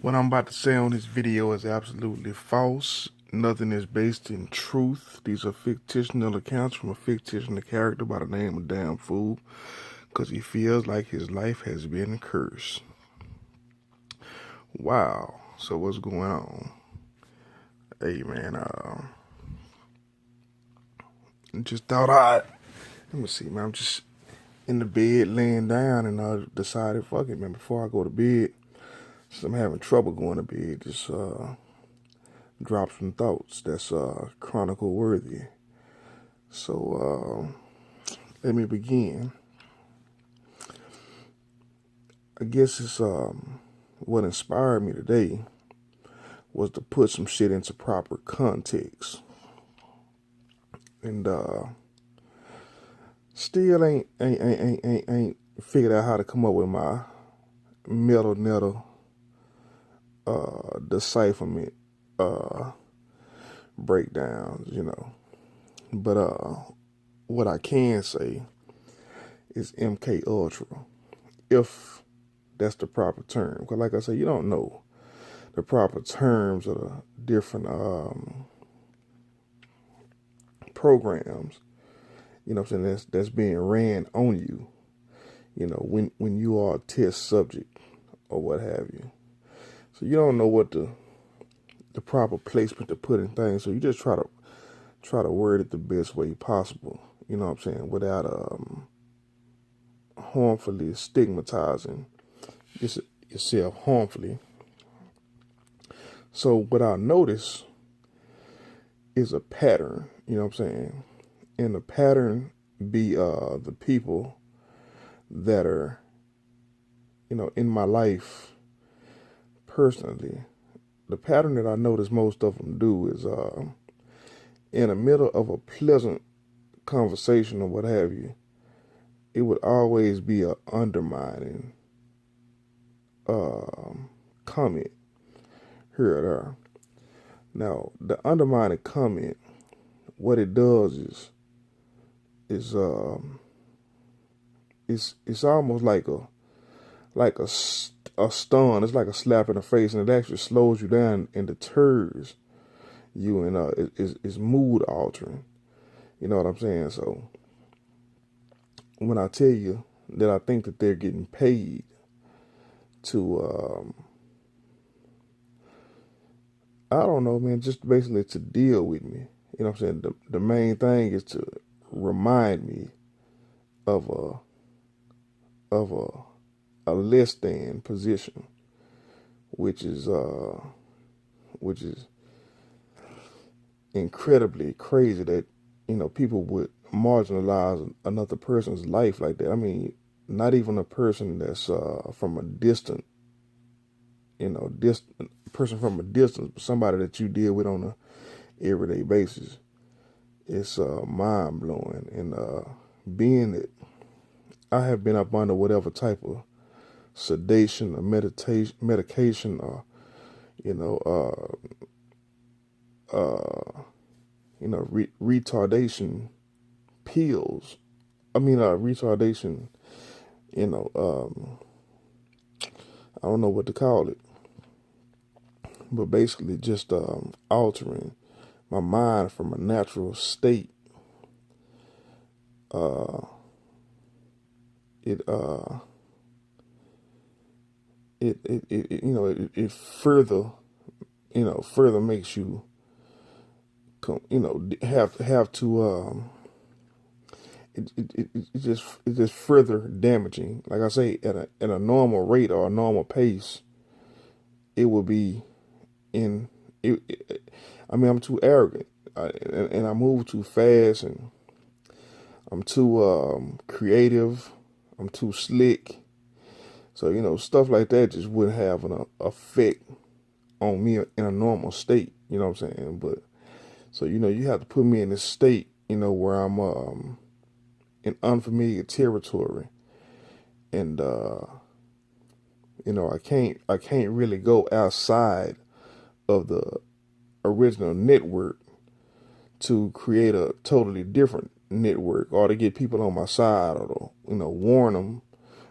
What I'm about to say on this video is absolutely false. Nothing is based in truth. These are fictional accounts from a fictional character by the name of Damn Fool, because he feels like his life has been cursed. Wow. So what's going on? Hey man, just thought let me see, man. I'm just in the bed laying down, and I decided, fuck it, man. Before I go to bed, since I'm having trouble going to bed, just drop some thoughts that's chronicle worthy. So let me begin. I guess it's what inspired me today was to put some shit into proper context, and still ain't figured out how to come up with my metal decipherment breakdowns, But what I can say is MK Ultra, if that's the proper term. Because like I said, you don't know the proper terms of the different programs, what I'm saying, that's being ran on you, when you are a test subject or what have you. So you don't know what the proper placement to put in things. So you just try to word it the best way possible, you know what I'm saying, without harmfully stigmatizing yourself harmfully. So what I notice is a pattern, you know what I'm saying? And the pattern be the people that are, in my life personally. The pattern that I notice most of them do is in the middle of a pleasant conversation or what have you, it would always be a undermining comment here or there. Now, the undermining comment, what it does is it's almost like a stun. It's like a slap in the face, and it actually slows you down and deters you, and it's mood altering. You know what I'm saying? So when I tell you that I think that they're getting paid to I don't know, man, just basically to deal with me. You know what I'm saying? The main thing is to remind me of a less than position, which is incredibly crazy that people would marginalize another person's life like that. I mean, not even a person that's from a distant, distant person from a distance, but somebody that you deal with on a everyday basis. It's mind blowing, and being that I have been up under whatever type of sedation or medication, or retardation pills. I mean, retardation. I don't know what to call it, but basically just altering my mind from a natural state. It further makes you have to it's just further damaging. Like I say, at a normal rate or a normal pace, it would be in I mean, I'm too arrogant, and I move too fast, and I'm too creative, I'm too slick. So stuff like that just wouldn't have an effect on me in a normal state. You know what I'm saying? But so you have to put me in this state, where I'm in unfamiliar territory, and I can't really go outside of the original network to create a totally different network, or to get people on my side, or to warn them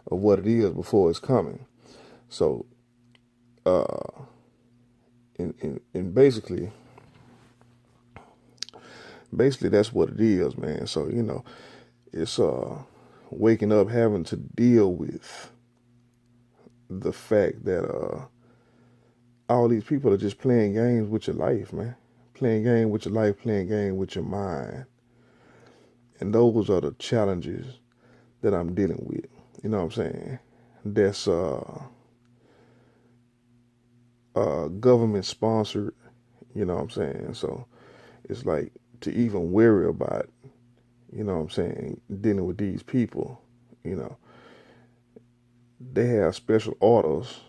of what it is before it's coming. So uh, and basically that's what it is, man. So it's waking up having to deal with the fact that all these people are just playing games with your life, man. Playing game with your life, playing game with your mind, and those are the challenges that I'm dealing with. You know what I'm saying? That's government sponsored. You know what I'm saying? So it's like to even worry about, you know what I'm saying, dealing with these people, you know, they have special orders,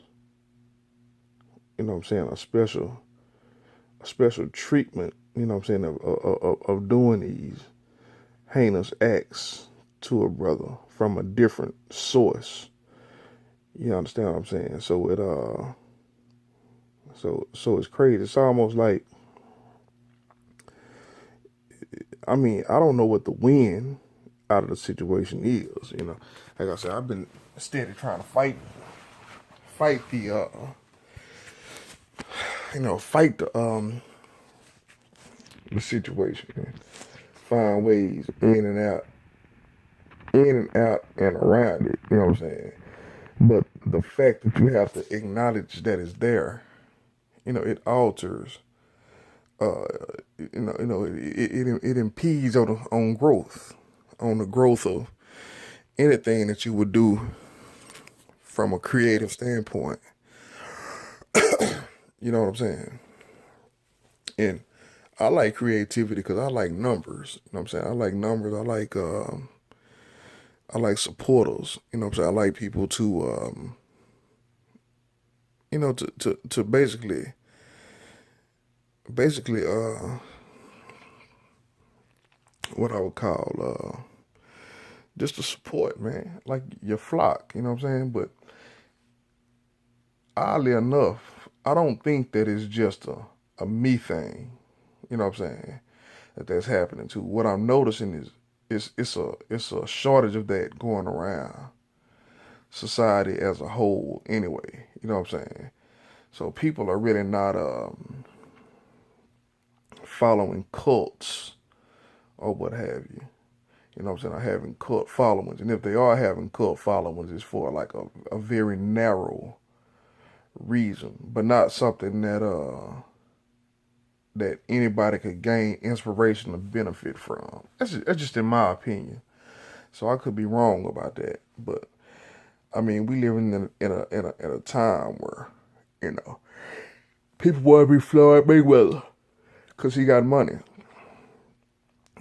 you know what I'm saying, a special treatment, you know what I'm saying, of doing these heinous acts to a brother from a different source. You understand what I'm saying? So so it's crazy. It's almost like, I mean, I don't know what the win out of the situation is. Like I said, I've been steady trying to fight the situation, man. Find ways in and out and around it. You know what I'm saying? But the fact that you have to acknowledge that it's there, it alters. Uh, it impedes on growth, on the growth of anything that you would do from a creative standpoint. You know what I'm saying? And I like creativity because I like numbers. You know what I'm saying? I like numbers. I like supporters. You know what I'm saying? I like people to to basically what I would call just the support, man. Like your flock. You know what I'm saying? But oddly enough, I don't think that it's just a me thing. You know what I'm saying? That's happening too. What I'm noticing is it's a shortage of that going around society as a whole anyway. You know what I'm saying? So people are really not following cults or what have you. You know what I'm saying? Are having cult followings. And if they are having cult followings, it's for like a very narrow reason, but not something that anybody could gain inspiration or benefit from. That's just in my opinion. So I could be wrong about that, but I mean, we live in a time where people want to be Floyd Mayweather because he got money.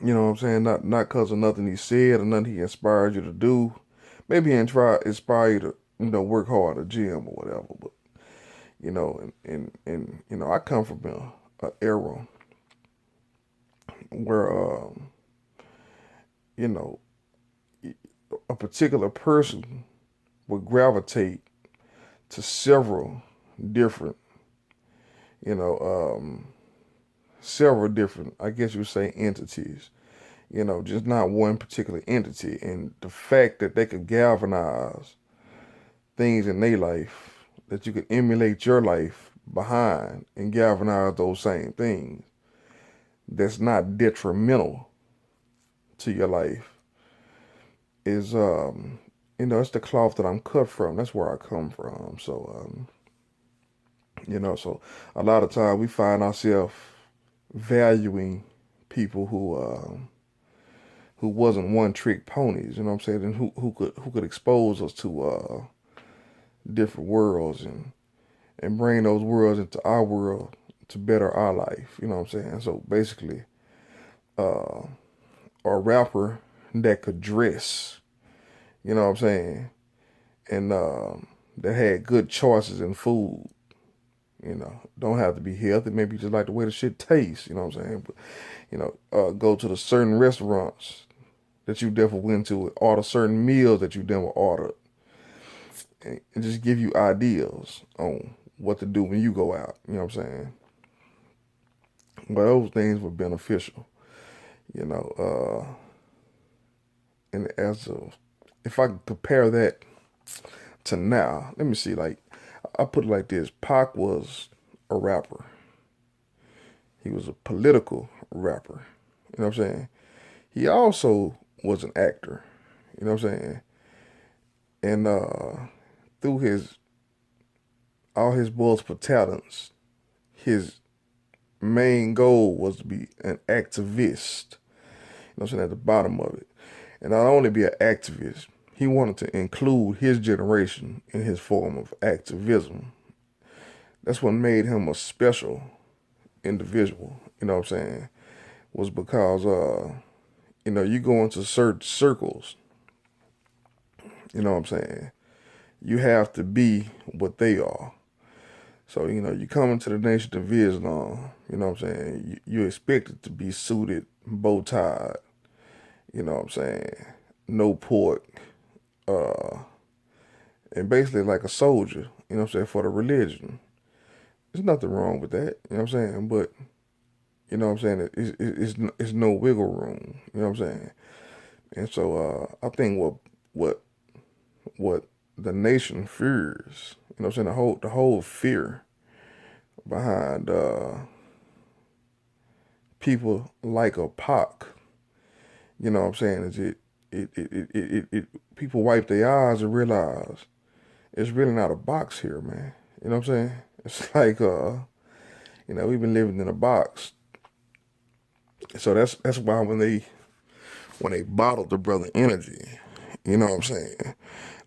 You know what I'm saying? Not because of nothing he said or nothing he inspired you to do. Maybe he inspire you to work hard at the gym or whatever. But and I come from a era where you know a particular person would gravitate to several different you know several different, I guess you would say, entities. Just not one particular entity. And the fact that they could galvanize things in their life that you could emulate your life behind and galvanize those same things that's not detrimental to your life is it's the cloth that I'm cut from. That's where I come from. So so a lot of times we find ourselves valuing people who wasn't one trick ponies, you know what I'm saying, and who could expose us to different worlds and bring those worlds into our world to better our life, you know what I'm saying? So basically, uh, a rapper that could dress, you know what I'm saying, and that had good choices in food, don't have to be healthy. Maybe you just like the way the shit tastes, you know what I'm saying? But, go to the certain restaurants that you definitely went to, order certain meals that you never ordered, and just give you ideas on what to do when you go out, you know what I'm saying? But those things were beneficial, you know, and if I compare that to now, let me see, like, I put it like this: Pac was a rapper. He was a political rapper. You know what I'm saying? He also was an actor. You know what I'm saying? And through his all his multiple talents, his main goal was to be an activist. You know what I'm saying? At the bottom of it. And not only be an activist, he wanted to include his generation in his form of activism. That's what made him a special individual, you know what I'm saying? Was because you go into certain circles, you know what I'm saying? You have to be what they are. So, you come into the Nation of Islam, you know what I'm saying? You expected to be suited, bow tied, you know what I'm saying? No pork, uh, and basically like a soldier, you know what I'm saying, for the religion. There's nothing wrong with that, you know what I'm saying? But, you know what I'm saying, it's no wiggle room, you know what I'm saying? And so I think what what the nation fears, you know what I'm saying, the whole fear behind people like a Pac, you know what I'm saying, is people wipe their eyes and realize it's really not a box here, man. You know what I'm saying? It's like we've been living in a box. So that's why when they bottled the brother energy, you know what I'm saying?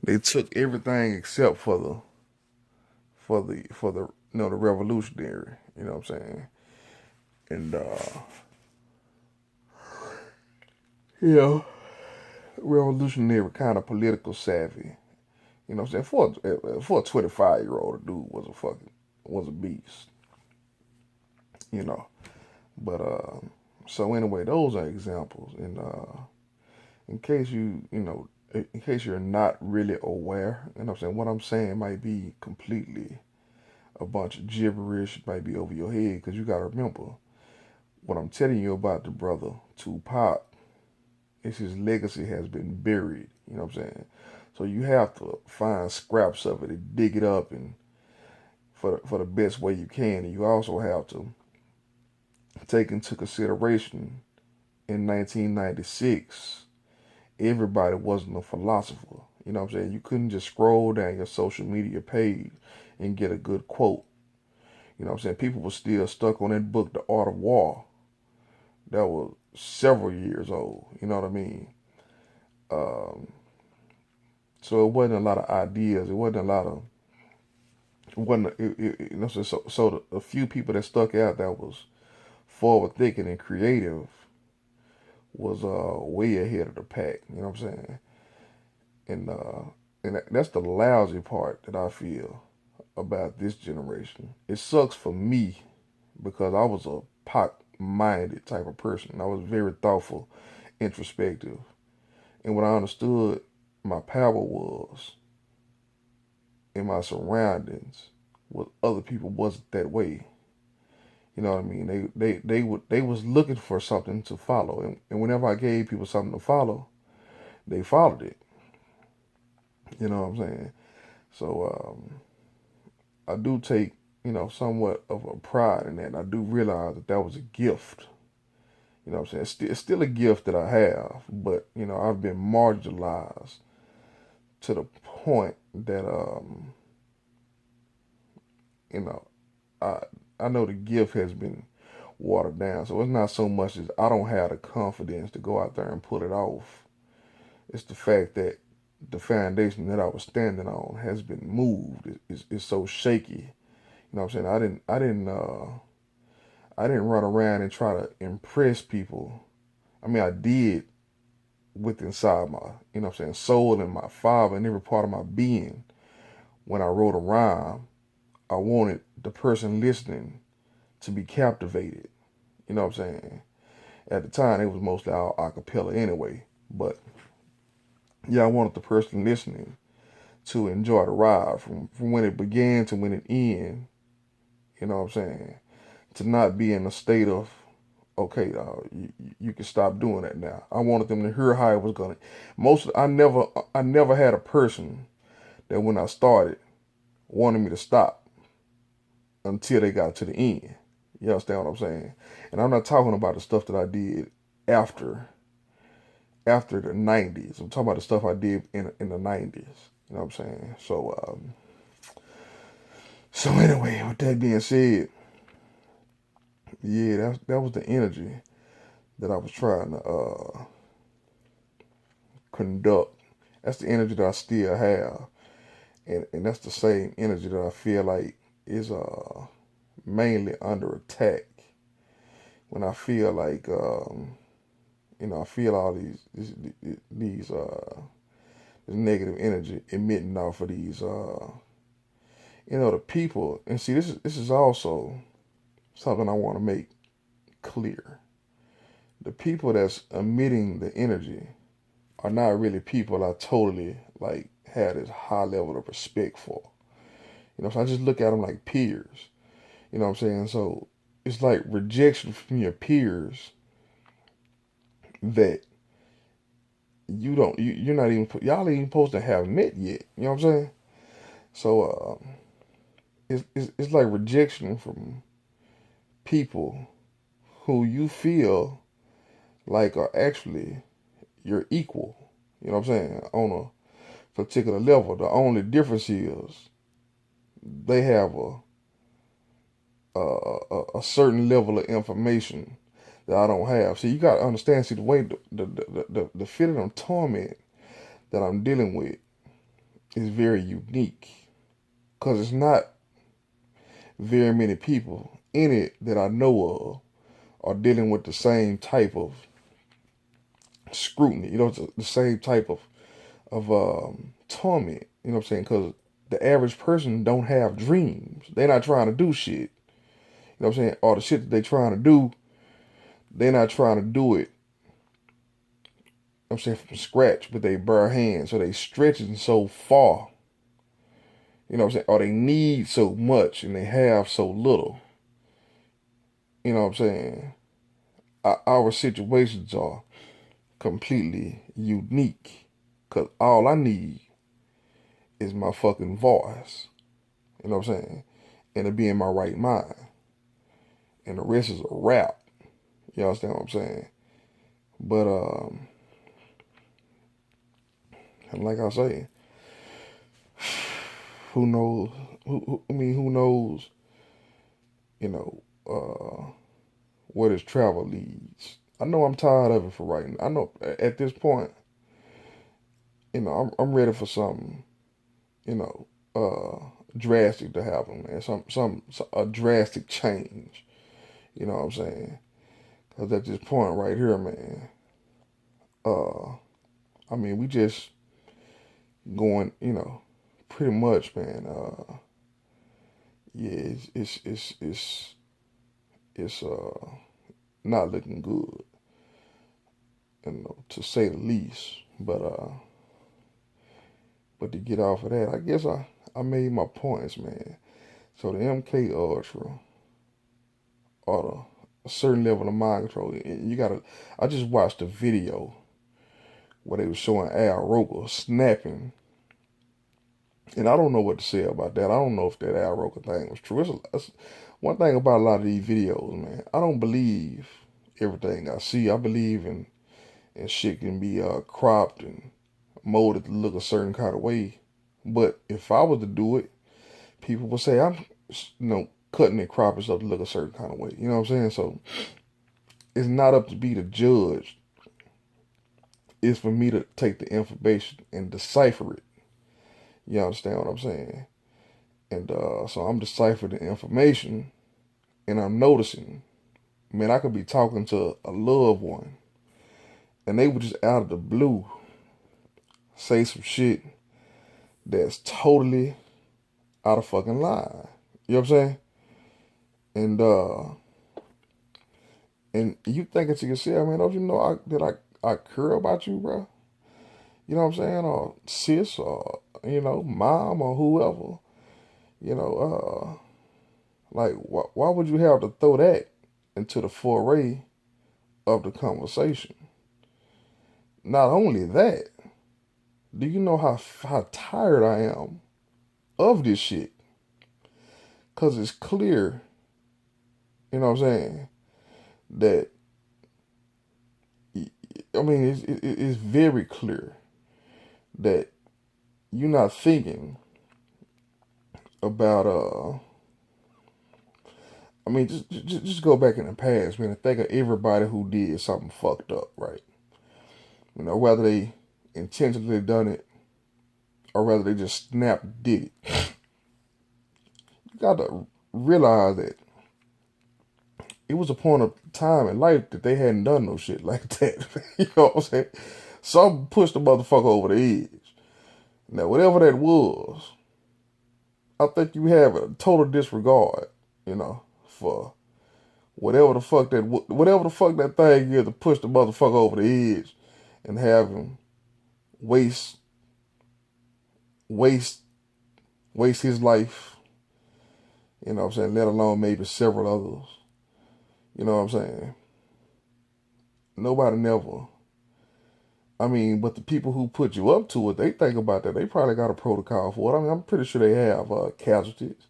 They took everything except for the the revolutionary, you know what I'm saying? And you know, revolutionary kind of political savvy. You know what I'm saying? For a 25-year-old, dude was a beast, you know. But so anyway, those are examples. And in case in case you're not really aware, you know what I'm saying, what I'm saying might be completely a bunch of gibberish, it might be over your head, because you got to remember what I'm telling you about the brother Tupac is his legacy has been buried. You know what I'm saying? So you have to find scraps of it and dig it up and for the best way you can. And you also have to take into consideration in 1996, everybody wasn't a philosopher. You know what I'm saying? You couldn't just scroll down your social media page and get a good quote. You know what I'm saying? People were still stuck on that book, The Art of War. That was several years old. You know what I mean? Um, so it wasn't a lot of ideas. It wasn't a lot of. It wasn't. A few people that stuck out that was forward thinking and creative was way ahead of the pack. You know what I'm saying? And that's the lousy part that I feel about this generation. It sucks for me because I was a pot-minded type of person. I was very thoughtful, introspective, and what I understood my power was in my surroundings with other people wasn't that way. You know what I mean? They was looking for something to follow, and whenever I gave people something to follow, they followed it. You know what I'm saying? So I do take somewhat of a pride in that. And I do realize that that was a gift. You know what I'm saying? It's still a gift that I have, but I've been marginalized to the point that you know I I know the gift has been watered down. So it's not so much as I don't have the confidence to go out there and pull it off. It's the fact that the foundation that I was standing on has been moved. It's so shaky. You know what I'm saying? I didn't run around and try to impress people. I mean, I did with inside my, what I'm saying, soul and my fiber and every part of my being. When I wrote a rhyme, I wanted the person listening to be captivated. You know what I'm saying? At the time, it was mostly all a cappella anyway. But yeah, I wanted the person listening to enjoy the ride from when it began to when it ended. You know what I'm saying? To not be in a state of, okay, you can stop doing that now. I wanted them to hear how it was gonna. I never had a person that when I started, wanted me to stop until they got to the end. You understand what I'm saying? And I'm not talking about the stuff that I did after the 90s. I'm talking about the stuff I did in the 90s. You know what I'm saying? So anyway, with that being said, yeah, that was the energy that I was trying to conduct. That's the energy that I still have, and that's the same energy that I feel like is mainly under attack. When I feel like I feel all these this negative energy emitting off of these the people. And see, this is also something I want to make clear. The people that's emitting the energy are not really people I totally like had this high level of respect for. So I just look at them like peers. You know what I'm saying? So it's like rejection from your peers that you're not even, y'all ain't even supposed to have met yet. You know what I'm saying? So it's like rejection from people who you feel like are actually your equal. You know what I'm saying? On a particular level. The only difference is they have a certain level of information that I don't have. See, you got to understand. See, the way the feeling of torment that I'm dealing with is very unique because it's not very many people in it that I know of are dealing with the same type of scrutiny. The same type of torment. You know what I'm saying? Because the average person don't have dreams. They're not trying to do shit. You know what I'm saying? Or the shit that they trying to do, they're not trying to do it. I'm saying from scratch with their bare hands. So they stretching so far. You know what I'm saying? Or they need so much and they have so little. You know what I'm saying? Our situations are completely unique. Because all I need is my fucking voice. You know what I'm saying? And to be in my right mind. And the rest is a wrap. You understand what I'm saying? But and like I say, who knows? Who knows? You know, where this travel leads. I know I'm tired of it for right now. I know at this point, I'm ready for something, you know, drastic to happen, man. A drastic change. You know what I'm saying? Because at this point right here, man, we just going, pretty much, man. Yeah, it's not looking good, to say the least. But to get off of that, I guess I made my points, man. So the MK Ultra or a certain level of mind control, and you gotta. I just watched a video where they were showing Al Roker snapping, and I don't know what to say about that. I don't know if that Al Roker thing was true. It's one thing about a lot of these videos, man. I don't believe everything I see. I believe in and shit can be cropped and molded to look a certain kind of way. But if I was to do it, people would say I'm, cutting and cropping stuff to look a certain kind of way. You know what I'm saying? So it's not up to be the judge. It's for me to take the information and decipher it. You understand what I'm saying? And so I'm deciphering the information, and I'm noticing, man, I could be talking to a loved one, and they would just out of the blue say some shit that's totally out of fucking line. You know what I'm saying? And you thinking to yourself, man, don't you know that I care about you, bro? You know what I'm saying? Or sis, or mom, or whoever. Like why would you have to throw that into the foray of the conversation? Not only that, do you know how tired I am of this shit? Because it's clear, you know what I'm saying, that, I mean, it's very clear that you're not thinking about, I mean, just go back in the past, man, and think of everybody who did something fucked up, right? You know, whether they intentionally done it or whether they just snap did it. You got to realize that it was a point of time in life that they hadn't done no shit like that. You know what I'm saying? Some pushed the motherfucker over the edge. Now, whatever that was, I think you have a total disregard, you know, for whatever the fuck that thing is to push the motherfucker over the edge and have him waste waste waste his life, you know what I'm saying, let alone maybe several others. You know what I'm saying? Nobody never, I mean, but the people who put you up to it, they think about that. They probably got a protocol for it. I mean, I'm pretty sure they have casualties.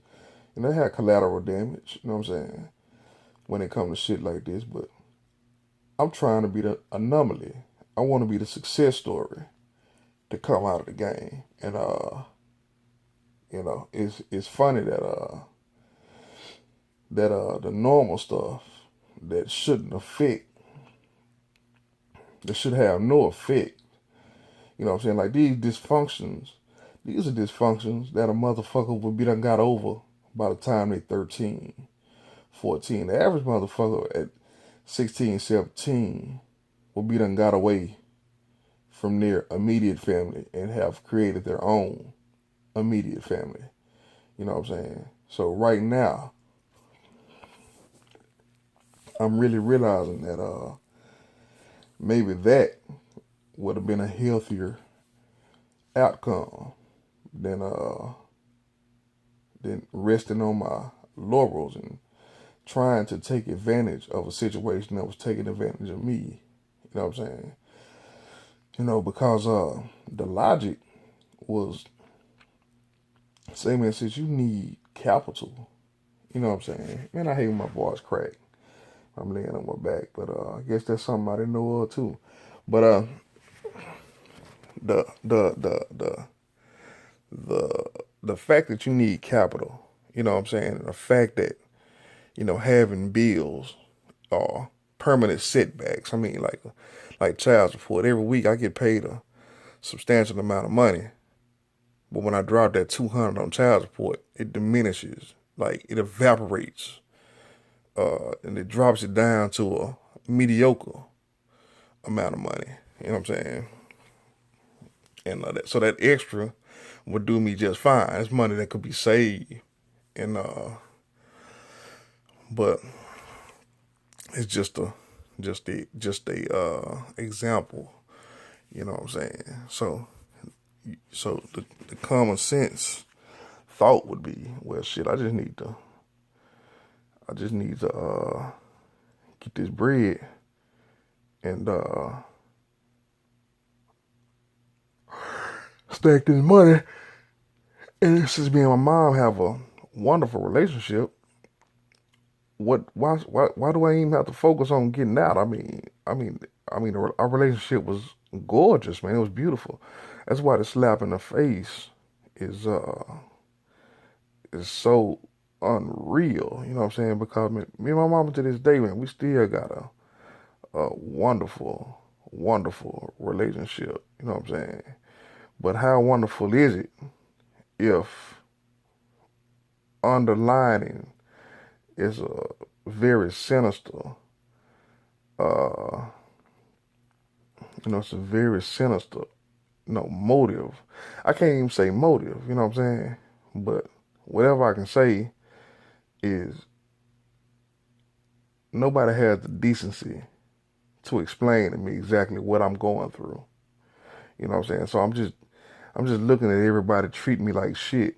And they have collateral damage, you know what I'm saying, when it comes to shit like this. But I'm trying to be the anomaly. I want to be the success story to come out of the game. And, you know, it's funny that, the normal stuff that shouldn't affect, that should have no effect, you know what I'm saying, like these are dysfunctions that a motherfucker would be done got over by the time they 13, 14. The average motherfucker at 16, 17 will be done got away from their immediate family and have created their own immediate family. You know what I'm saying? So right now, I'm really realizing that maybe that would have been a healthier outcome than resting on my laurels and trying to take advantage of a situation that was taking advantage of me. You know what I'm saying? You know, because the logic was, say, man, since you need capital, you know what I'm saying? Man, I hate when my voice crack. I'm laying on my back, but I guess that's something I didn't know of too. But the the the the the fact that you need capital, you know what I'm saying? The fact that, you know, having bills or permanent setbacks. I mean, like child support. Every week I get paid a substantial amount of money, but when I drop that 200 on child support, it diminishes, like it evaporates, and it drops it down to a mediocre amount of money. You know what I'm saying? And so that extra would do me just fine. It's money that could be saved, and but it's just a example. You know what I'm saying? So the common sense thought would be, well, shit, I just need to get this bread and stack this money. And since me and my mom have a wonderful relationship, why do I even have to focus on getting out? I mean, our relationship was gorgeous, man. It was beautiful. That's why the slap in the face is is so unreal. You know what I'm saying? Because me and my mama to this day, man, we still got a wonderful, wonderful relationship. You know what I'm saying? But how wonderful is it if underlining is a very sinister, uh, it's a very sinister, motive. I can't even say motive, you know what I'm saying? But whatever I can say is nobody has the decency to explain to me exactly what I'm going through. You know what I'm saying? So I'm just looking at everybody treating me like shit.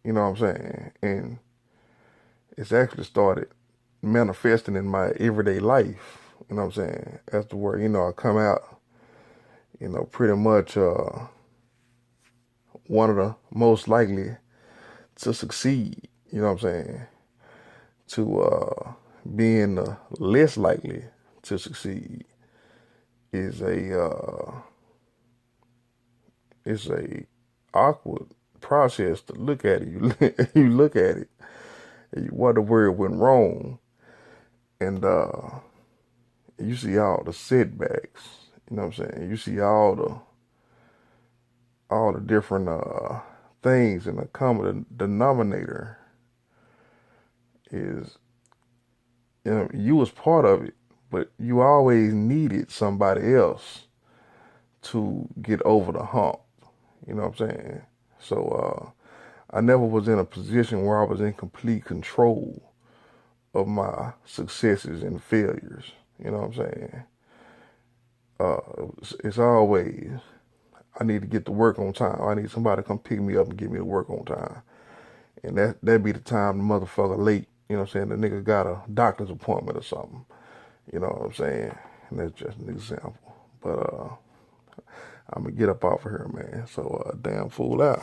You know what I'm saying? And it's actually started manifesting in my everyday life. You know what I'm saying? As to where, I come out, pretty much one of the most likely to succeed. You know what I'm saying? To being less likely to succeed is a awkward process to look at it. You look at it and you wonder where it went wrong, and you see all the setbacks. You know what I'm saying? You see all the different things, and the common denominator is, you know, you was part of it, but you always needed somebody else to get over the hump. You know what I'm saying? So I never was in a position where I was in complete control of my successes and failures. You know what I'm saying? It's always, I need to get to work on time. I need somebody to come pick me up and get me to work on time. And that be the time the motherfucker late. You know what I'm saying? The nigga got a doctor's appointment or something. You know what I'm saying? And that's just an example. But I'm gonna get up off of here, man. So damn fool out.